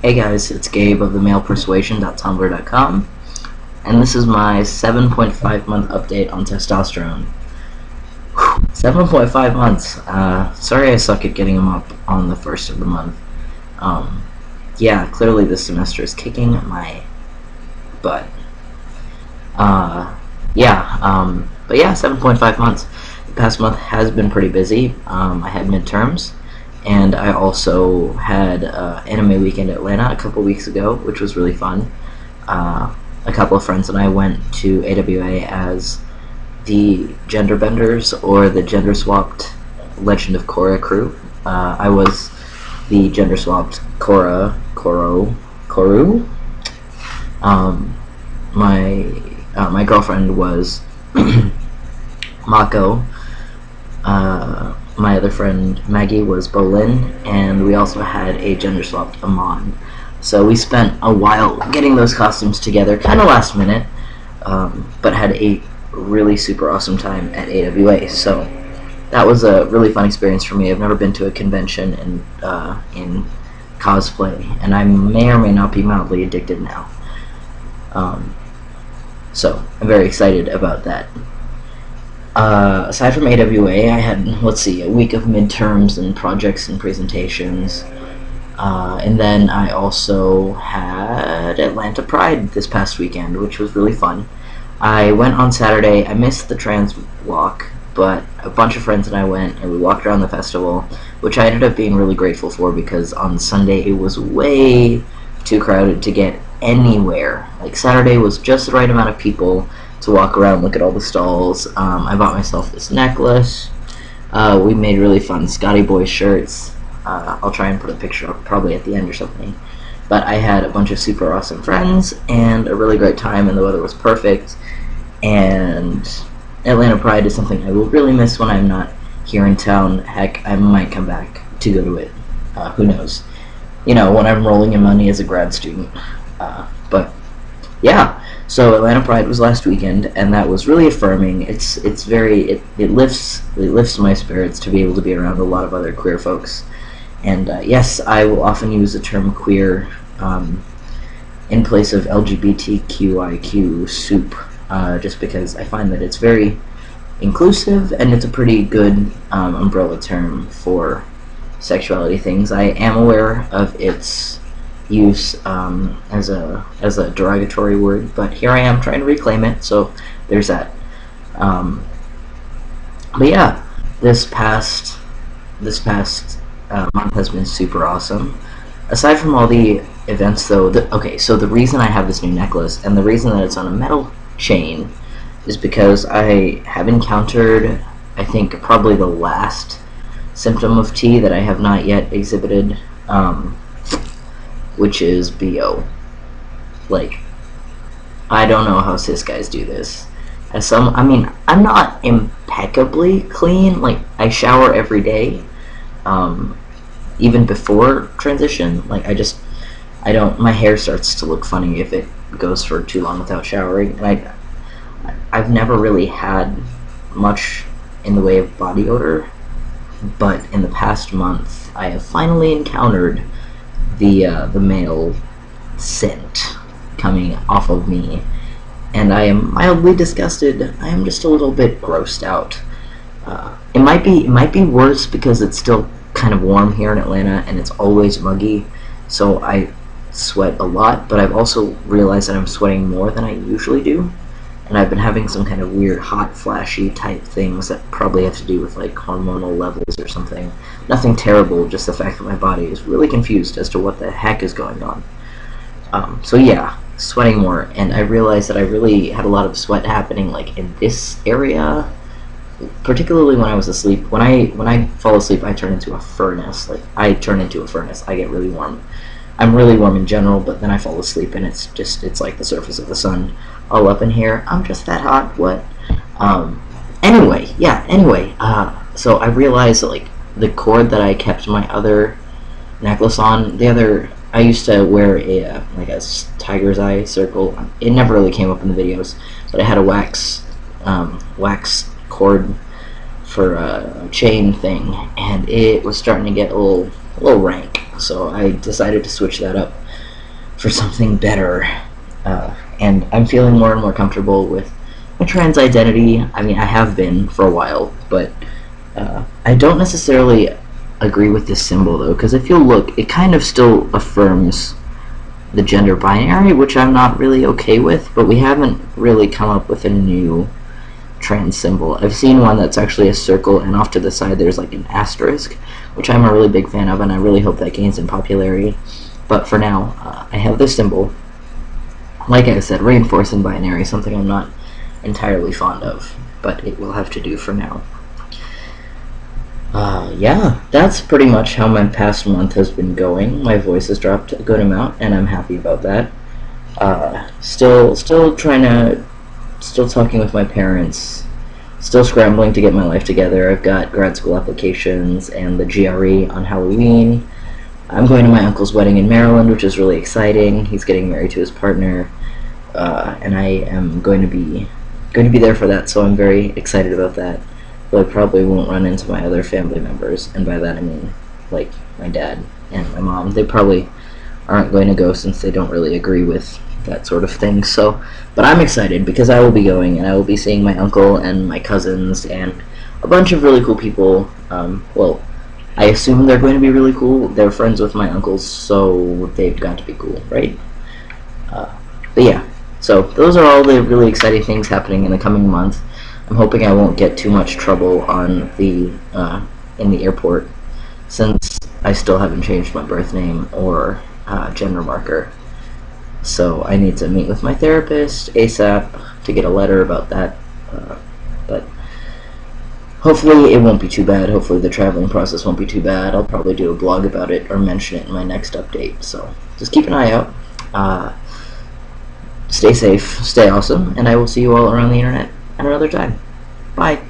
Hey guys, it's Gabe of the-male-persuasian.tumblr.com, and this is my 7.5 month update on testosterone. 7.5 months. Sorry I suck at getting them up on the first of the month. Yeah, clearly this semester is kicking my butt. But yeah, 7.5 months. The past month has been pretty busy. I had midterms, and I also had Anime Weekend Atlanta a couple weeks ago, which was really fun. A couple of friends and I went to AWA as the Gender Benders, or the Gender Swapped Legend of Korra crew. I was the Gender Swapped Koru. My girlfriend was Mako. My other friend Maggie was Bolin, and we also had a gender swapped Amon. So we spent a while getting those costumes together, kind of last minute, but had a really super awesome time at AWA. So that was a really fun experience for me. I've never been to a convention in cosplay, and I may or may not be mildly addicted now. So I'm very excited about that. Aside from AWA, I had, a week of midterms and projects and presentations. And then I also had Atlanta Pride this past weekend, which was really fun. I went on Saturday. I missed the trans walk, but a bunch of friends and I went, and we walked around the festival, which I ended up being really grateful for, because on Sunday it was way too crowded to get anywhere. Like, Saturday was just the right amount of people to walk around, look at all the stalls. I bought myself this necklace. We made really fun Scotty Boy shirts. I'll try and put a picture up probably at the end or something. But I had a bunch of super awesome friends and a really great time, and the weather was perfect. And Atlanta Pride is something I will really miss when I'm not here in town. Heck, I might come back to go to it. Who knows? You know, when I'm rolling in money as a grad student. But yeah. So Atlanta Pride was last weekend, and that was really affirming. It lifts my spirits to be able to be around a lot of other queer folks. And yes, I will often use the term queer in place of LGBTQIQ soup, just because I find that it's very inclusive, and it's a pretty good umbrella term for sexuality things. I am aware of its use as a derogatory word, but here I am trying to reclaim it, so there's that. But yeah, this past month has been super awesome. Aside from all the events, though, so the reason I have this new necklace, and the reason that it's on a metal chain, is because I have encountered, I think, probably the last symptom of T that I have not yet exhibited, which is B.O. Like, I don't know how cis guys do this. I'm not impeccably clean. Like, I shower every day, even before transition. Like, my hair starts to look funny if it goes for too long without showering. And I've never really had much in the way of body odor, but in the past month, I have finally encountered the male scent coming off of me, and I am mildly disgusted. I am just a little bit grossed out. It might be worse because it's still kind of warm here in Atlanta, and it's always muggy, so I sweat a lot, but I've also realized that I'm sweating more than I usually do, and I've been having some kind of weird hot flashy type things that probably have to do with like hormonal levels or something. Nothing terrible, just the fact that my body is really confused as to what the heck is going on. So yeah, sweating more, and I realized that I really had a lot of sweat happening like in this area, particularly when I was asleep. When I fall asleep, I turn into a furnace. I get really warm. I'm really warm in general, but then I fall asleep and it's like the surface of the sun all up in here. I'm just that hot. What? Anyway, so I realized that, like, the cord that I kept my other necklace on, I used to wear a tiger's eye circle. It never really came up in the videos, but I had a wax cord for a chain thing, and it was starting to get a little rank. So I decided to switch that up for something better. And I'm feeling more and more comfortable with my trans identity. I mean, I have been for a while, but I don't necessarily agree with this symbol though, because if you'll look, it kind of still affirms the gender binary, which I'm not really okay with, but we haven't really come up with a new trans symbol. I've seen one that's actually a circle, and off to the side there's like an asterisk, which I'm a really big fan of, and I really hope that gains in popularity. But for now, I have this symbol. Like I said, reinforcing binary, something I'm not entirely fond of, but it will have to do for now. Yeah, that's pretty much how my past month has been going. My voice has dropped a good amount, and I'm happy about that. Still talking with my parents, still scrambling to get my life together. I've got grad school applications and the GRE on Halloween. I'm going to my uncle's wedding in Maryland, which is really exciting. He's getting married to his partner, and I am going to be there for that. So I'm very excited about that. But I probably won't run into my other family members, and by that I mean like my dad and my mom. They probably aren't going to go since they don't really agree with that sort of thing. So, but I'm excited because I will be going, and I will be seeing my uncle and my cousins and a bunch of really cool people. Well, I assume they're going to be really cool. They're friends with my uncles, so they've got to be cool, right? But yeah, so those are all the really exciting things happening in the coming month. I'm hoping I won't get too much trouble on the in the airport, since I still haven't changed my birth name or gender marker. So I need to meet with my therapist ASAP to get a letter about that. But hopefully it won't be too bad. Hopefully the traveling process won't be too bad. I'll probably do a blog about it or mention it in my next update. So just keep an eye out. Stay safe, stay awesome, and I will see you all around the internet at another time. Bye.